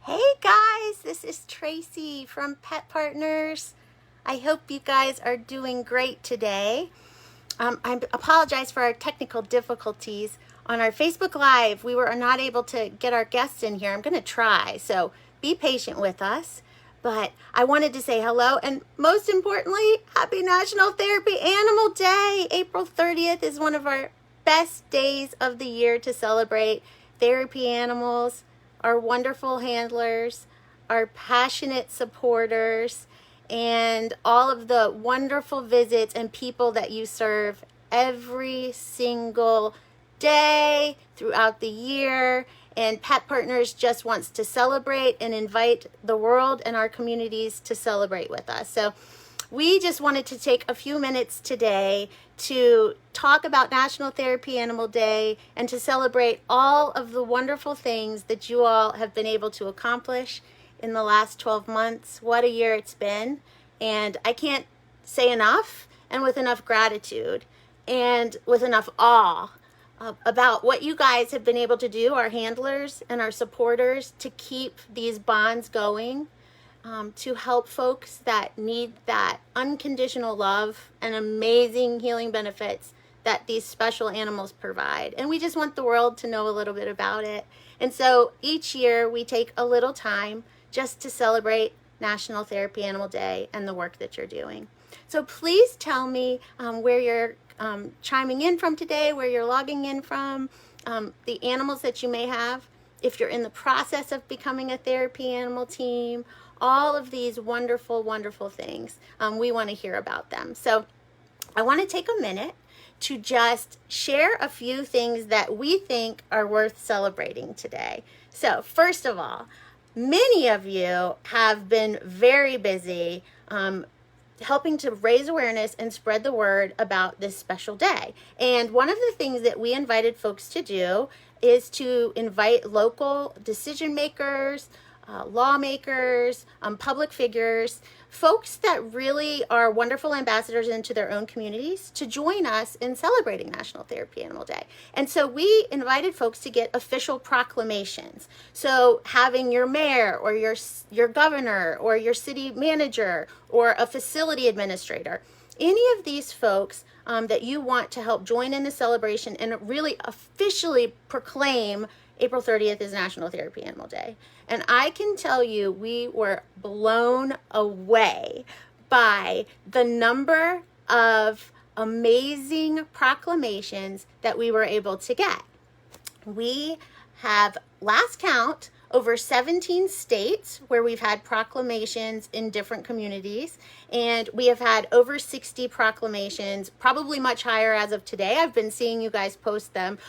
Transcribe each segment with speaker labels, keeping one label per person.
Speaker 1: Hey guys, this is Tracy from Pet Partners. I hope you guys are doing great today. I apologize for our technical difficulties on our Facebook Live. We were not able to get our guests in here. I'm going to try, so be patient with us. But I wanted to say hello, and most importantly, happy National Therapy Animal Day. April 30th is one of our best days of the year to celebrate therapy animals, our wonderful handlers, our passionate supporters, and all of the wonderful visits and people that you serve every single day throughout the year. And Pet Partners just wants to celebrate and invite the world and our communities to celebrate with us. So we just wanted to take a few minutes today to talk about National Therapy Animal Day and to celebrate all of the wonderful things that you all have been able to accomplish in the last 12 months. What a year it's been. And I can't say enough, and with enough gratitude and with enough awe about what you guys have been able to do, our handlers and our supporters, to keep these bonds going. To help folks that need that unconditional love and amazing healing benefits that these special animals provide. And we just want the world to know a little bit about it. And so each year we take a little time just to celebrate National Therapy Animal Day and the work that you're doing. So please tell me where you're chiming in from today, where you're logging in from, the animals that you may have, if you're in the process of becoming a therapy animal team, all of these wonderful, wonderful things. We want to hear about them. So I want to take a minute to just share a few things that we think are worth celebrating today. So first of all, many of you have been very busy helping to raise awareness and spread the word about this special day. And one of the things that we invited folks to do is to invite local decision makers, lawmakers, public figures, folks that really are wonderful ambassadors into their own communities to join us in celebrating National Therapy Animal Day. And so we invited folks to get official proclamations. So having your mayor or your governor or your city manager or a facility administrator, any of these folks that you want to help join in the celebration and really officially proclaim April 30th is National Therapy Animal Day. And I can tell you, we were blown away by the number of amazing proclamations that we were able to get. We have, last count, over 17 states where we've had proclamations in different communities, and we have had over 60 proclamations, probably much higher as of today. I've been seeing you guys post them.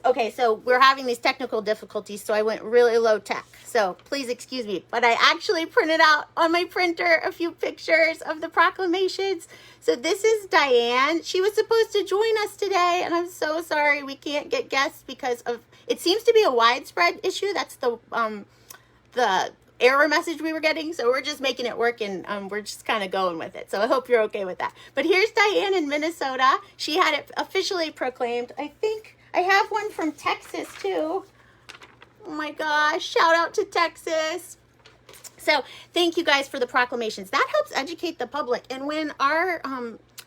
Speaker 1: Okay, so we're having these technical difficulties, so I went really low tech. So please excuse me, but I actually printed out on my printer a few pictures of the proclamations. So this is Diane. She was supposed to join us today, and I'm so sorry we can't get guests because of, it seems to be a widespread issue. That's the error message we were getting. So we're just making it work, and we're just kind of going with it. So I hope you're okay with that. But here's Diane in Minnesota. She had it officially proclaimed. I think I have one from Texas too. Oh my gosh, shout out to Texas. So thank you guys for the proclamations. That helps educate the public. And when our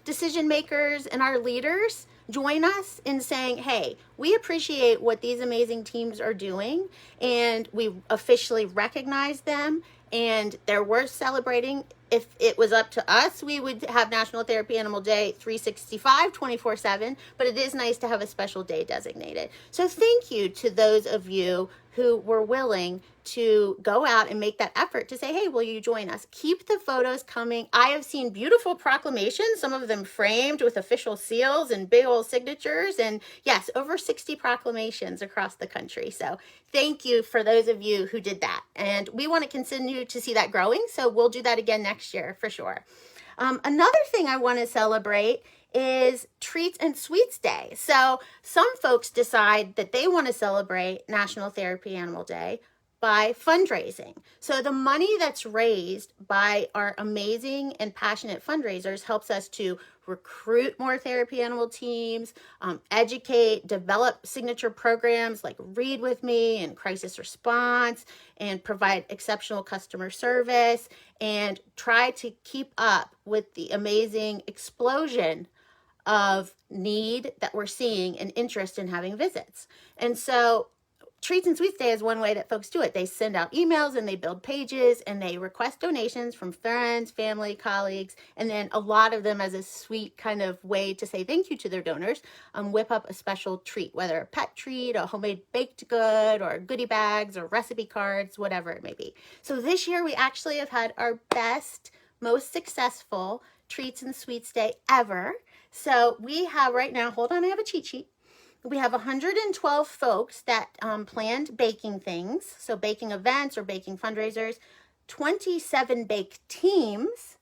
Speaker 1: decision makers and our leaders join us in saying, hey, we appreciate what these amazing teams are doing, and we officially recognize them, and they're worth celebrating. If it was up to us, we would have National Therapy Animal Day 365, 24/7, but it is nice to have a special day designated. So thank you to those of you who were willing to go out and make that effort to say, hey, will you join us? Keep the photos coming. I have seen beautiful proclamations, some of them framed with official seals and big old signatures. And yes, over 60 proclamations across the country. So thank you for those of you who did that. And we want to continue to see that growing. So we'll do that again next year for sure. Another thing I want to celebrate is Treats and Sweets Day. So some folks decide that they want to celebrate National Therapy Animal Day by fundraising. So the money that's raised by our amazing and passionate fundraisers helps us to recruit more therapy animal teams, educate, develop signature programs like Read With Me and Crisis Response, and provide exceptional customer service, and try to keep up with the amazing explosion of need that we're seeing and interest in having visits. And so Treats and Sweets Day is one way that folks do it. They send out emails and they build pages and they request donations from friends, family, colleagues, and then a lot of them, as a sweet kind of way to say thank you to their donors, whip up a special treat, whether a pet treat, a homemade baked good, or goodie bags or recipe cards, whatever it may be. So this year we actually have had our best, most successful Treats and Sweets Day ever. So we have right now, hold on, I have a cheat sheet. We have 112 folks that planned baking things, so baking events or baking fundraisers, 27 bake teams,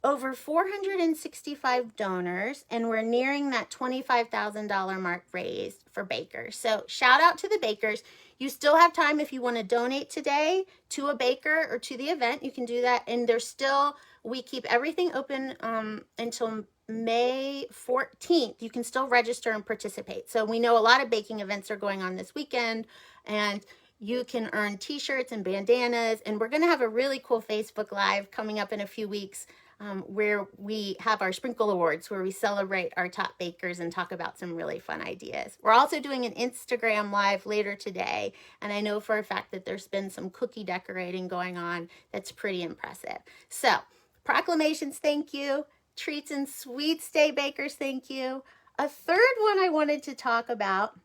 Speaker 1: over 465 donors, and we're nearing that $25,000 mark raised for bakers. So shout out to the bakers. You still have time if you want to donate today to a baker or to the event. You can do that, and there's still, we keep everything open until May 14th. You can still register and participate. So we know a lot of baking events are going on this weekend, and you can earn t-shirts and bandanas, and we're going to have a really cool Facebook Live coming up in a few weeks where we have our Sprinkle Awards, where we celebrate our top bakers and talk about some really fun ideas. We're also doing an Instagram Live later today, and I know for a fact that there's been some cookie decorating going on that's pretty impressive. So, proclamations, thank you. Treats and Sweets Day bakers, thank you. A third one I wanted to talk about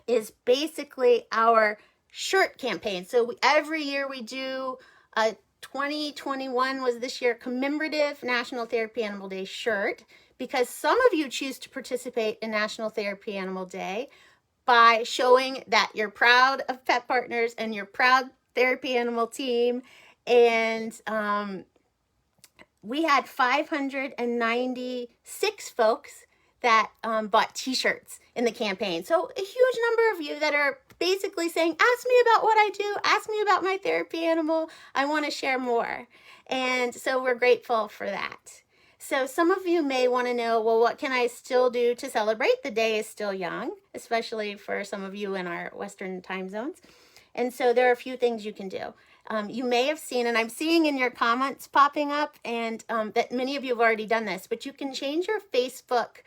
Speaker 1: is basically our shirt campaign. So every year we do a 2021 was this year commemorative National Therapy Animal Day shirt, because some of you choose to participate in National Therapy Animal Day by showing that you're proud of pet partners and you're proud therapy animal team. And we had 596 folks that bought t-shirts in the campaign. So a huge number of you that are basically saying, ask me about what I do, ask me about my therapy animal, I want to share more. And so we're grateful for that. So some of you may want to know, well, what can I still do to celebrate? The day is still young, especially for some of you in our Western time zones. And so there are a few things you can do. You may have seen, and I'm seeing in your comments popping up, and that many of you have already done this, but you can change your Facebook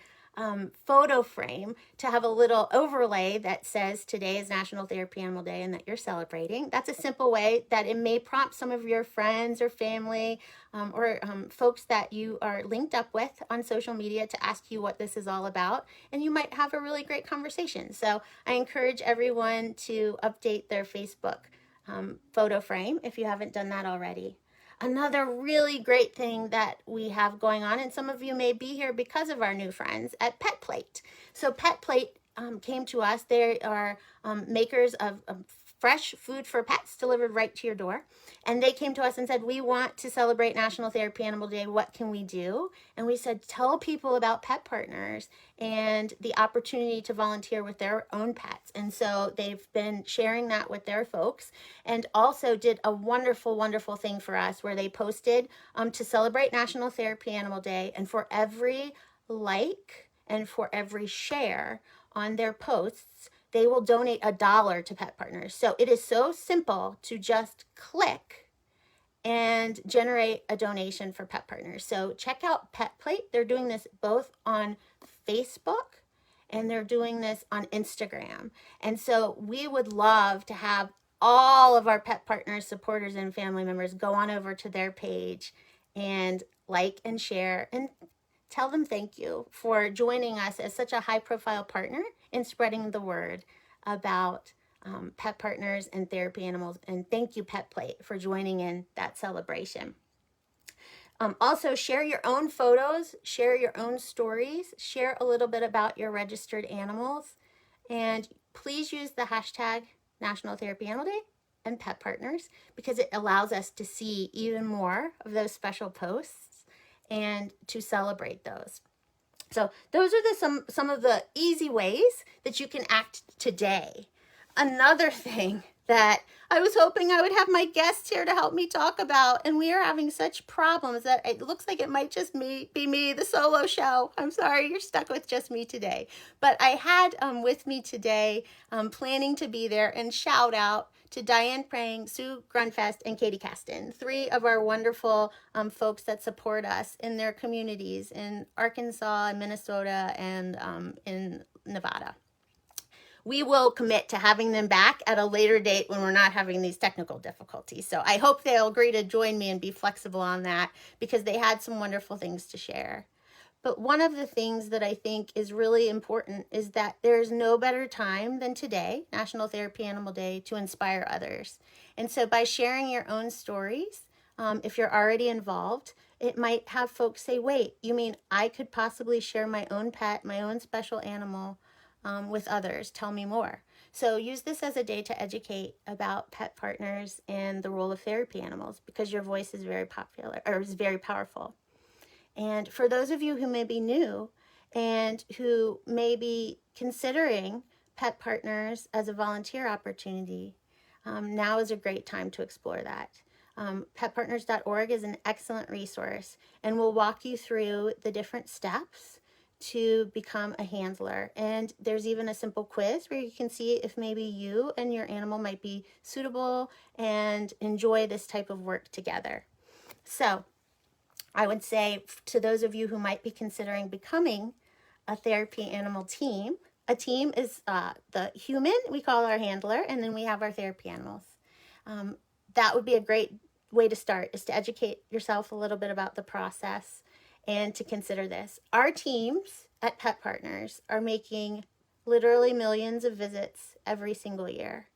Speaker 1: photo frame to have a little overlay that says today is National Therapy Animal Day and that you're celebrating. That's a simple way that it may prompt some of your friends or family or folks that you are linked up with on social media to ask you what this is all about, and you might have a really great conversation. So I encourage everyone to update their Facebook photo frame if you haven't done that already. Another really great thing that we have going on, and some of you may be here because of our new friends at Pet Plate. So Pet Plate came to us. They are makers of fresh food for pets delivered right to your door. And they came to us and said, we want to celebrate National Therapy Animal Day. What can we do? And we said, tell people about Pet Partners and the opportunity to volunteer with their own pets. And so they've been sharing that with their folks, and also did a wonderful, wonderful thing for us where they posted to celebrate National Therapy Animal Day. And for every like and for every share on their posts, they will donate $1 to Pet Partners. So it is so simple to just click and generate a donation for Pet Partners. So check out Pet Plate. They're doing this both on Facebook and they're doing this on Instagram. And so we would love to have all of our Pet Partners supporters and family members go on over to their page and like and share and tell them thank you for joining us as such a high-profile partner in spreading the word about Pet Partners and therapy animals. And thank you, Pet Plate, for joining in that celebration. Also, share your own photos, share your own stories, share a little bit about your registered animals, and please use the hashtag National Therapy Animal Day and Pet Partners, because it allows us to see even more of those special posts and to celebrate those. So those are some of the easy ways that you can act today. Another thing that I was hoping I would have my guests here to help me talk about, and we are having such problems that it looks like it might just be me, the solo show. I'm sorry, you're stuck with just me today. But I had with me today, planning to be there, and shout out to Diane Prang, Sue Grunfest, and Katie Caston, three of our wonderful folks that support us in their communities in Arkansas and Minnesota and in Nevada. We will commit to having them back at a later date when we're not having these technical difficulties. So I hope they'll agree to join me and be flexible on that, because they had some wonderful things to share. But one of the things that I think is really important is that there's no better time than today, National Therapy Animal Day, to inspire others. And so by sharing your own stories, if you're already involved, it might have folks say, wait, you mean I could possibly share my own pet, my own special animal with others? Tell me more. So use this as a day to educate about pet partners and the role of therapy animals, because your voice is very popular, or is very powerful. And for those of you who may be new and who may be considering pet partners as a volunteer opportunity, now is a great time to explore that. Petpartners.org is an excellent resource, and will walk you through the different steps to become a handler. And there's even a simple quiz where you can see if maybe you and your animal might be suitable and enjoy this type of work together. So I would say to those of you who might be considering becoming a therapy animal team, a team is the human, we call our handler, and then we have our therapy animals. That would be a great way to start, is to educate yourself a little bit about the process and to consider this. Our teams at Pet Partners are making literally millions of visits every single year.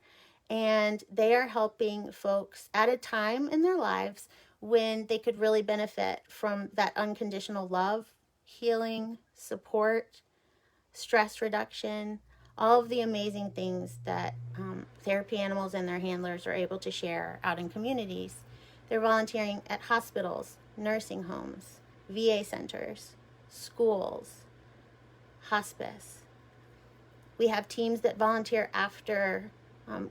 Speaker 1: And they are helping folks at a time in their lives when they could really benefit from that unconditional love, healing, support, stress reduction, all of the amazing things that therapy animals and their handlers are able to share out in communities. They're volunteering at hospitals, nursing homes, VA centers, schools, hospice. We have teams that volunteer after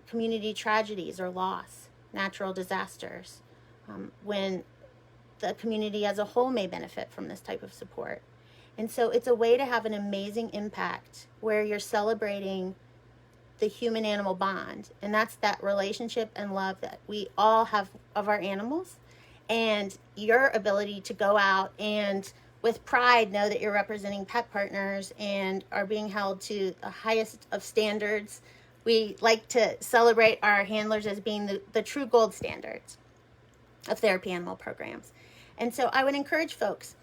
Speaker 1: community tragedies or loss, natural disasters, when the community as a whole may benefit from this type of support. And so it's a way to have an amazing impact where you're celebrating the human-animal bond. And that's that relationship and love that we all have of our animals. And your ability to go out and with pride know that you're representing Pet Partners and are being held to the highest of standards. We like to celebrate our handlers as being the true gold standards of therapy animal programs. And so I would encourage folks,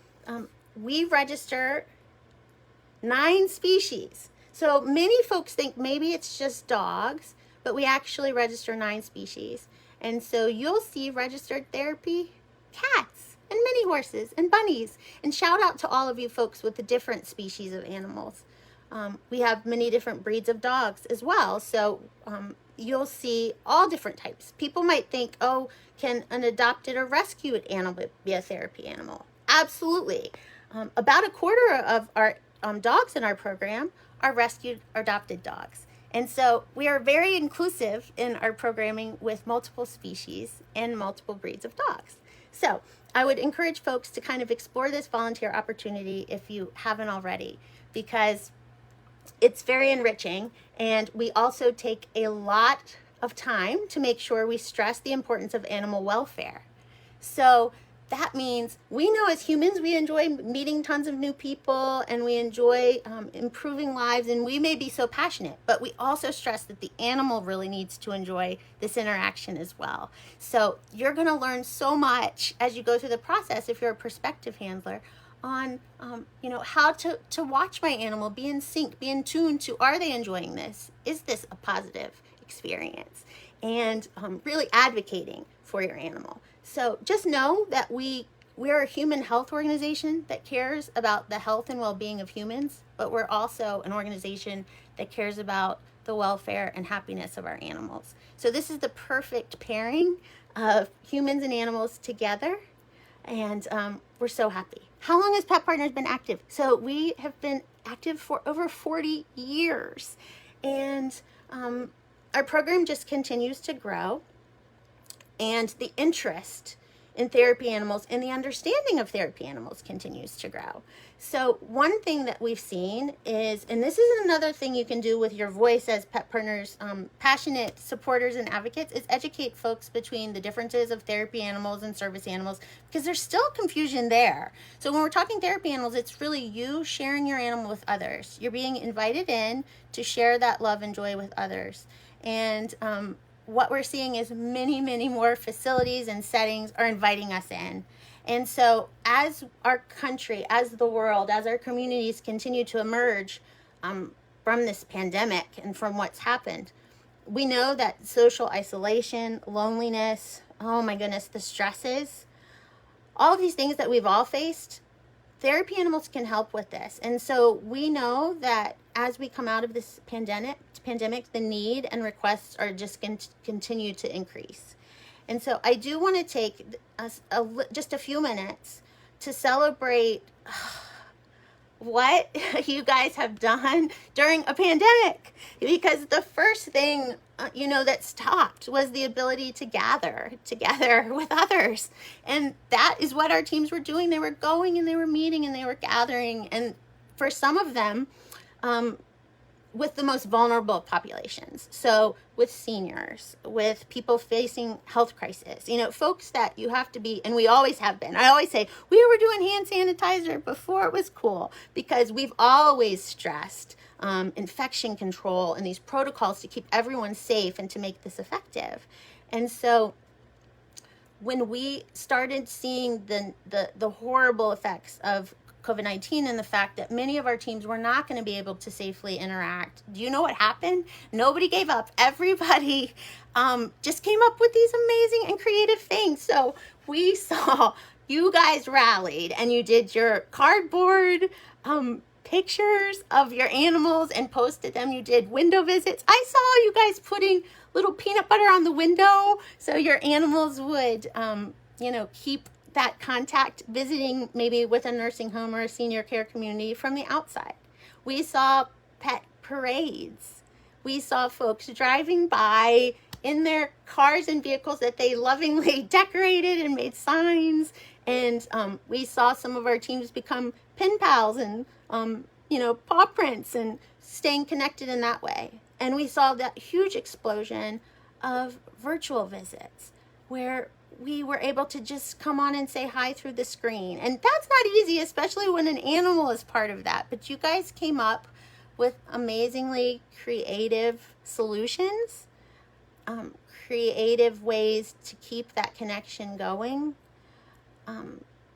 Speaker 1: we register 9 species. So many folks think maybe it's just dogs, but we actually register 9 species. And so you'll see registered therapy cats and mini horses and bunnies. And shout out to all of you folks with the different species of animals. We have many different breeds of dogs as well. So you'll see all different types. People might think, oh, can an adopted or rescued animal be a therapy animal? Absolutely. About a quarter of our dogs in our program are rescued or adopted dogs. And so we are very inclusive in our programming with multiple species and multiple breeds of dogs. So I would encourage folks to kind of explore this volunteer opportunity if you haven't already, because it's very enriching, and we also take a lot of time to make sure we stress the importance of animal welfare. So that means we know as humans we enjoy meeting tons of new people, and we enjoy improving lives, and we may be so passionate, but we also stress that the animal really needs to enjoy this interaction as well. So you're going to learn so much as you go through the process, if you're a prospective handler, on how to watch my animal, be in sync, be in tune to, are they enjoying this? Is this a positive experience? And really advocating for your animal. So just know that we're a human health organization that cares about the health and well-being of humans, but we're also an organization that cares about the welfare and happiness of our animals. So this is the perfect pairing of humans and animals together, and we're so happy. How long has Pet Partners been active? So we have been active for over 40 years. And our program just continues to grow, and the interest in therapy animals and the understanding of therapy animals continues to grow. So one thing that we've seen is, and this is another thing you can do with your voice as pet partners, passionate supporters and advocates, is educate folks between the differences of therapy animals and service animals, because there's still confusion there. So when we're talking therapy animals, it's really you sharing your animal with others. You're being invited in to share that love and joy with others. And what we're seeing is many, many more facilities and settings are inviting us in. And so as our country, as the world, as our communities continue to emerge from this pandemic and from what's happened, we know that social isolation, loneliness, oh my goodness, the stresses, all of these things that we've all faced, therapy animals can help with this. And so we know that as we come out of this pandemic, the need and requests are just going to continue to increase. And so I do want to take just a few minutes to celebrate what you guys have done during a pandemic, because the first thing that stopped was the ability to gather together with others. And that is what our teams were doing. They were going and they were meeting and they were gathering. And for some of them, with the most vulnerable populations. So with seniors, with people facing health crisis, folks that you have to be, and we always have been. I always say, we were doing hand sanitizer before it was cool, because we've always stressed infection control and these protocols to keep everyone safe and to make this effective. And so when we started seeing the horrible effects of COVID-19 and the fact that many of our teams were not going to be able to safely interact, do you know what happened? Nobody gave up. Everybody just came up with these amazing and creative things. So we saw you guys rallied and you did your cardboard pictures of your animals and posted them. You did window visits. I saw you guys putting little peanut butter on the window so your animals would, keep that contact, visiting maybe with a nursing home or a senior care community from the outside. We saw pet parades. We saw folks driving by in their cars and vehicles that they lovingly decorated and made signs. And we saw some of our teams become pen pals and, paw prints and staying connected in that way. And we saw that huge explosion of virtual visits where we were able to just come on and say hi through the screen. And that's not easy, especially when an animal is part of that. But you guys came up with amazingly creative solutions, creative ways to keep that connection going.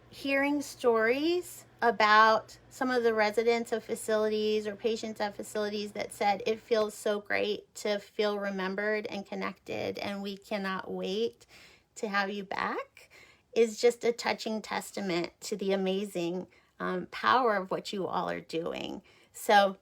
Speaker 1: Hearing stories about some of the residents of facilities or patients at facilities that said it feels so great to feel remembered and connected, and we cannot wait to have you back, is just a touching testament to the amazing power of what you all are doing. So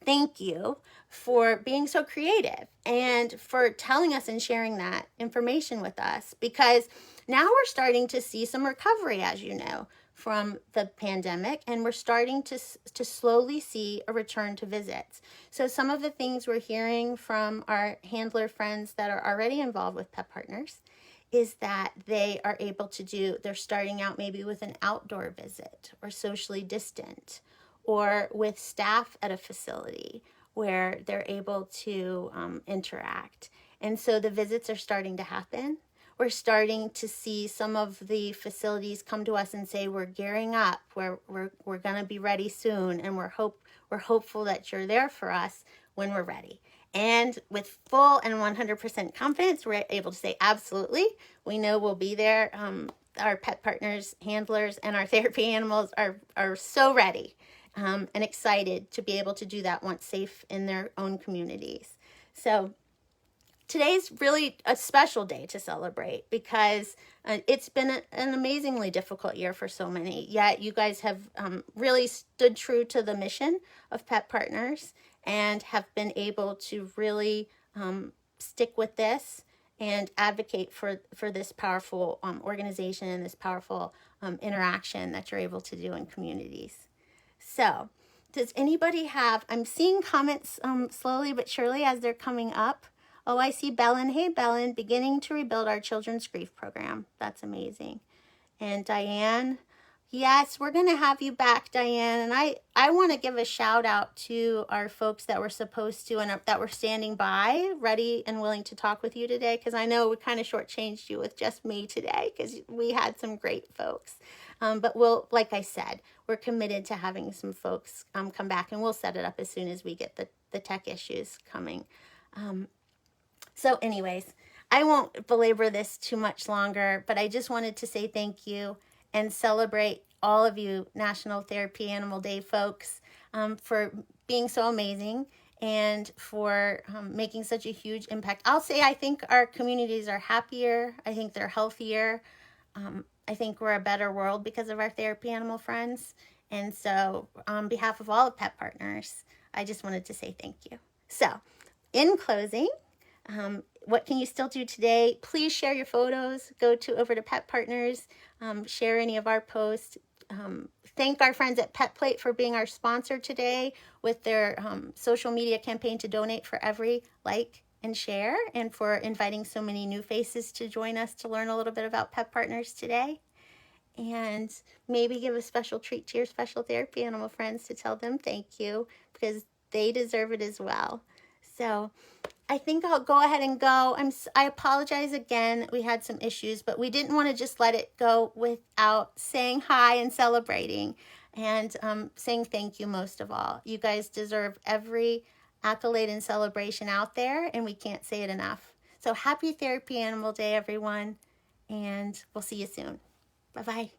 Speaker 1: thank you for being so creative and for telling us and sharing that information with us, because now we're starting to see some recovery, as you know, from the pandemic, and we're starting to slowly see a return to visits. So some of the things we're hearing from our handler friends that are already involved with Pet Partners is that they are able to they're starting out maybe with an outdoor visit or socially distant, or with staff at a facility where they're able to interact. And so the visits are starting to happen. We're starting to see some of the facilities come to us and say, we're gearing up, we're going to be ready soon, and we're hopeful that you're there for us when we're ready. And with full and 100% confidence, we're able to say, absolutely, we know we'll be there. Our pet partners, handlers, and our therapy animals are so ready and excited to be able to do that once safe in their own communities. So today's really a special day to celebrate, because it's been an amazingly difficult year for so many, yet you guys have really stood true to the mission of Pet Partners and have been able to really stick with this and advocate for this powerful organization and this powerful interaction that you're able to do in communities. So does anybody have, I'm seeing comments slowly but surely as they're coming up. Oh, I see Belen. Hey, Belen, beginning to rebuild our children's grief program. That's amazing. And Diane, yes, we're going to have you back, Diane. And I want to give a shout out to our folks that were supposed to and that were standing by, ready and willing to talk with you today, because I know we kind of shortchanged you with just me today because we had some great folks. But we'll, like I said, we're committed to having some folks come back, and we'll set it up as soon as we get the tech issues coming. So anyways, I won't belabor this too much longer, but I just wanted to say thank you and celebrate all of you National Therapy Animal Day folks for being so amazing and for making such a huge impact. I'll say I think our communities are happier. I think they're healthier. I think we're a better world because of our therapy animal friends. And so on behalf of all of Pet Partners, I just wanted to say thank you. So in closing, what can you still do today? Please share your photos. Go over to Pet Partners. Share any of our posts. Thank our friends at Pet Plate for being our sponsor today with their social media campaign to donate for every like and share, and for inviting so many new faces to join us to learn a little bit about Pet Partners today. And maybe give a special treat to your special therapy animal friends to tell them thank you, because they deserve it as well. So I think I'll go ahead and go. I apologize again. We had some issues, but we didn't want to just let it go without saying hi and celebrating and saying thank you most of all. You guys deserve every accolade and celebration out there, and we can't say it enough. So happy Therapy Animal Day, everyone, and we'll see you soon. Bye-bye.